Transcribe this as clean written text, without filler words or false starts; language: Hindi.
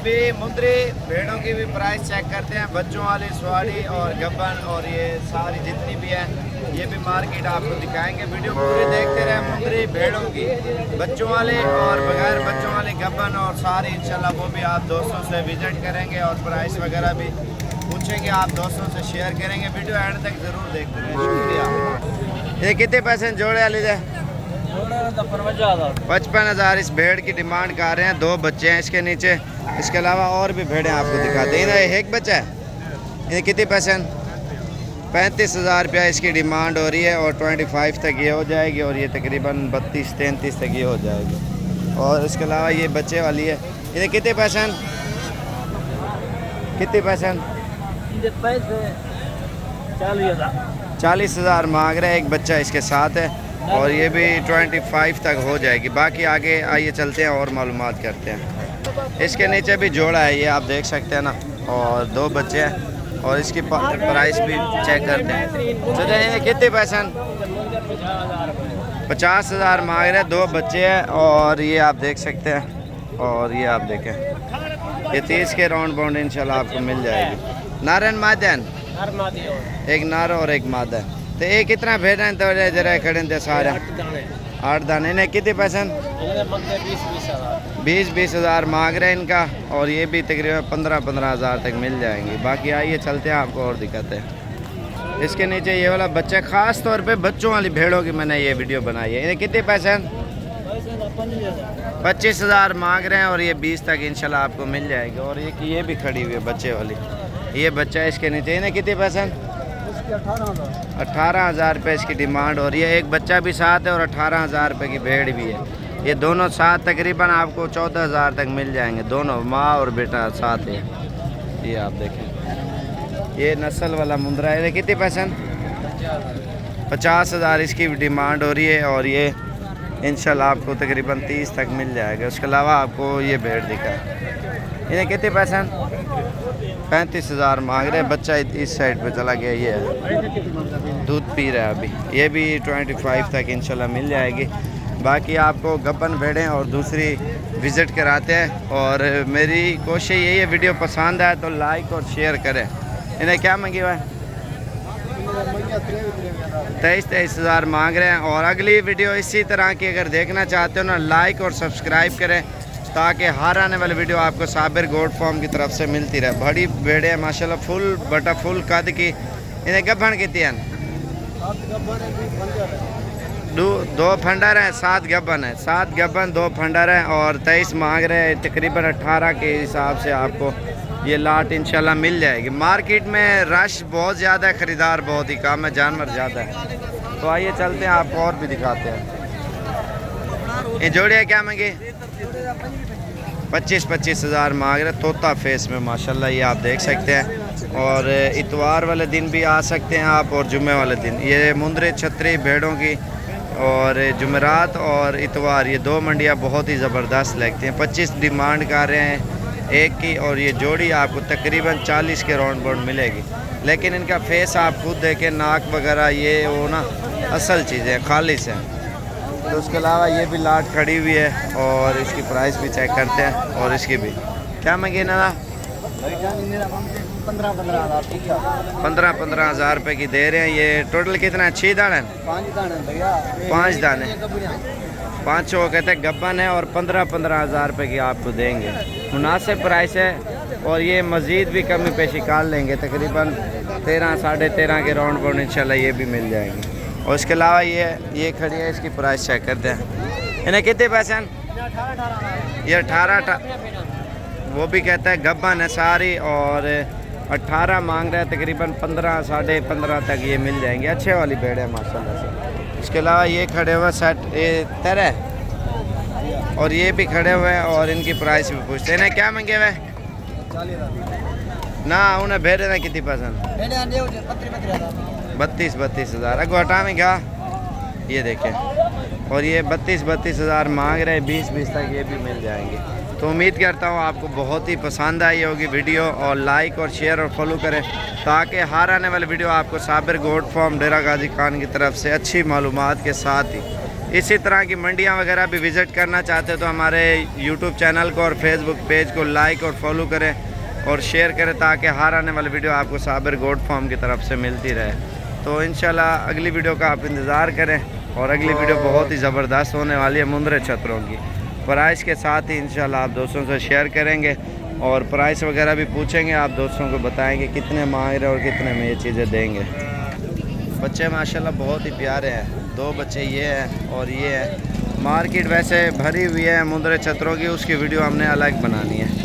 अभी मुंदरी भेड़ों की भी प्राइस चेक करते हैं, बच्चों वाली, स्वाड़ी और गब्बन और ये सारी जितनी भी है ये भी मार्केट आपको दिखाएंगे। वीडियो पूरी देखते रहे। मुंदरी भेड़ों की बच्चों वाले और बगैर बच्चों वाले गब्बन और सारी इंशाल्लाह वो भी आप दोस्तों से विजिट करेंगे और प्राइस वगैरह भी पूछेंगे, आप दोस्तों से शेयर करेंगे। वीडियो एंड तक ज़रूर देखते रहे। शुक्रिया। ये कितने पैसे जोड़े वाली है? 55,000 इस भेड़ की डिमांड कर रहे हैं। 2 बच्चे हैं इसके नीचे, इसके अलावा और भी भेड़ें आपको दिखाते हैं। एक बच्चा है, ये कितने पैसे? 35,000 रुपया इसकी डिमांड हो रही है और 25 तक ये हो जाएगी और ये तकरीबन 32-33 तक ये हो जाएगी। और इसके अलावा ये बच्चे वाली है, ये कितने पैसे? कितने पैसे? 40,000 मांग रहे हैं। एक बच्चा इसके साथ है और ये भी 25 तक हो जाएगी। बाकी आगे आइए चलते हैं और मालूमात करते हैं। इसके नीचे भी जोड़ा है, ये आप देख सकते हैं ना, और 2 बच्चे हैं और इसकी प्राइस भी चेक करते हैं। तो ये कितने पैसे? 50,000 मांग रहे हैं। 2 बच्चे हैं और ये आप देख सकते हैं। और ये आप देखें, ये 30 के राउंड बाउंड इंशाल्लाह आपको मिल जाएगी। नारन मादन, एक नार और एक मादा। तो ये कितना भेड़ हैं? तो जरा खड़े थे सारे 8 दाने। इन्हें कितने पैसे? 20,000 मांग रहे हैं इनका और ये भी तकरीबन 15,000 तक मिल जाएंगे। बाकी आइए चलते हैं, आपको और दिखाते हैं। इसके नीचे ये वाला बच्चा, ख़ास तौर पे बच्चों वाली भेड़ों की मैंने ये वीडियो बनाई है। इन्हें कितने पैसे? 25,000 मांग रहे हैं और ये 20 तक इंशाल्लाह आपको मिल जाएगी। और ये भी खड़ी हुई है बच्चे वाली, ये बच्चा है इसके नीचे। इन्हें कितने पैसे? 18,000 रुपये इसकी डिमांड हो रही है। एक बच्चा भी साथ है और 18,000 रुपये की भेड़ भी है। ये दोनों साथ तकरीबन आपको 14,000 तक मिल जाएंगे। दोनों माँ और बेटा साथ है। ये आप देखें, ये नस्ल वाला मुंदरा है। कितने पैसे? 50,000 इसकी डिमांड हो रही है और ये इंशाल्लाह आपको तकरीबन 30 तक मिल जाएगा। उसके अलावा आपको ये भेड़ दिखा है। इन्हें कितने पैसे? 35,000 मांग रहे हैं। बच्चा इस साइड पे चला गया, ये है दूध पी रहा है अभी। ये भी 25 तक इंशाल्लाह मिल जाएगी। बाकी आपको गब्बन भेड़ें और दूसरी विज़िट कराते हैं। और मेरी कोशिश यही है, वीडियो पसंद आए तो लाइक और शेयर करें। इन्हें क्या मांगी हुआ है? 23,000 मांग रहे हैं। और अगली वीडियो इसी तरह की अगर देखना चाहते हो ना, लाइक और सब्सक्राइब करें ताकि हर आने वाली वीडियो आपको साबिर गोट फार्म की तरफ से मिलती रहे। बड़ी भेड़े हैं माशाल्लाह, फुल बटा फुल कद की। इन्हें गब्बन कितनी हैं? 2 फंडर हैं, 7 गब्बन है। 7 गब्बन 2 फंडर हैं और 23 मांग रहे हैं। तकरीबन 18 के हिसाब से आपको ये लाट इंशाल्लाह मिल जाएगी। मार्केट में रश बहुत ज़्यादा है, ख़रीदार बहुत ही कम है, जानवर ज़्यादा है। तो आइए चलते हैं, आपको और भी दिखाते हैं। ये जोड़िया क्या मांगे? 25,000 मांग रहे। तोता फेस में माशाल्लाह, ये आप देख सकते हैं। और इतवार वाले दिन भी आ सकते हैं आप और जुम्मे वाले दिन। ये मुंदरी छतरी भेड़ों की और जुमेरात और इतवार, ये 2 मंडियाँ बहुत ही ज़बरदस्त लगती हैं। 25 डिमांड कर रहे हैं एक की और ये जोड़ी आपको तकरीबन 40 के राउंड बाउंड मिलेगी। लेकिन इनका फेस आप खुद देखें, नाक वगैरह ये वो ना असल चीज़ें खालिस हैं। तो उसके अलावा ये भी लाट खड़ी हुई है और इसकी प्राइस भी चेक करते हैं। और इसकी भी क्या मांगी ना? 15,000 रुपये की दे रहे हैं। ये टोटल कितना है? 6 दाने? 5 दाने। 5 कहते हैं गब्बन है और 15,000 रुपये की आपको देंगे। मुनासिब प्राइस है और ये मज़ीद भी कमी पेशी कर लेंगे। तकरीबन 13 साढ़े 13 के राउंड बाउंड इंशाल्लाह ये भी मिल जाएंगे। और इसके अलावा ये खड़ी है, इसकी प्राइस चेक करते हैं। इन्हें कितने पैसे हैं? ये 18 वो भी कहता है गब्बन है सारी और 18 मांग रहे हैं। तकरीबन 15 साढ़े 15 तक ये मिल जाएंगे। अच्छे वाली भेड़ है माशाल्लाह से। इसके अलावा ये खड़े हुए सेट ये तरह और ये भी खड़े हुए हैं और इनकी प्राइस भी पूछते हैं। इन्हें क्या मांगे हुए? ना उन्हें भेड़े ना कितनी पसंद? 32,000 अगो हटा में क्या? ये देखें। और ये 32,000 मांग रहे हैं। 20 तक ये भी मिल जाएंगे। तो उम्मीद करता हूँ आपको बहुत ही पसंद आई होगी वीडियो। और लाइक और शेयर और फॉलो करें ताकि हर आने वाली वीडियो आपको साबिर गोट फार्म डेरा गाजी खान की तरफ से अच्छी मालूमात के साथ ही इसी तरह की मंडियां वगैरह भी विज़िट करना चाहते हो तो हमारे यूट्यूब चैनल को और फेसबुक पेज को लाइक और फॉलो करें और शेयर करें, ताकि हर आने वाली वीडियो आपको साबिर गोट फार्म की तरफ से मिलती रहे। तो इंशाल्लाह अगली वीडियो का आप इंतज़ार करें, और अगली वीडियो बहुत ही ज़बरदस्त होने वाली है मुंदरे छतरों की। प्राइस के साथ ही इंशाल्लाह आप दोस्तों से शेयर करेंगे और प्राइस वगैरह भी पूछेंगे, आप दोस्तों को बताएंगे कितने माहिर है और कितने में ये चीज़ें देंगे। बच्चे माशाल्लाह बहुत ही प्यारे हैं, 2 बच्चे ये हैं और ये हैं। मार्केट वैसे भरी हुई है मुंदरे छतरों की, उसकी वीडियो हमने अलग बनानी है।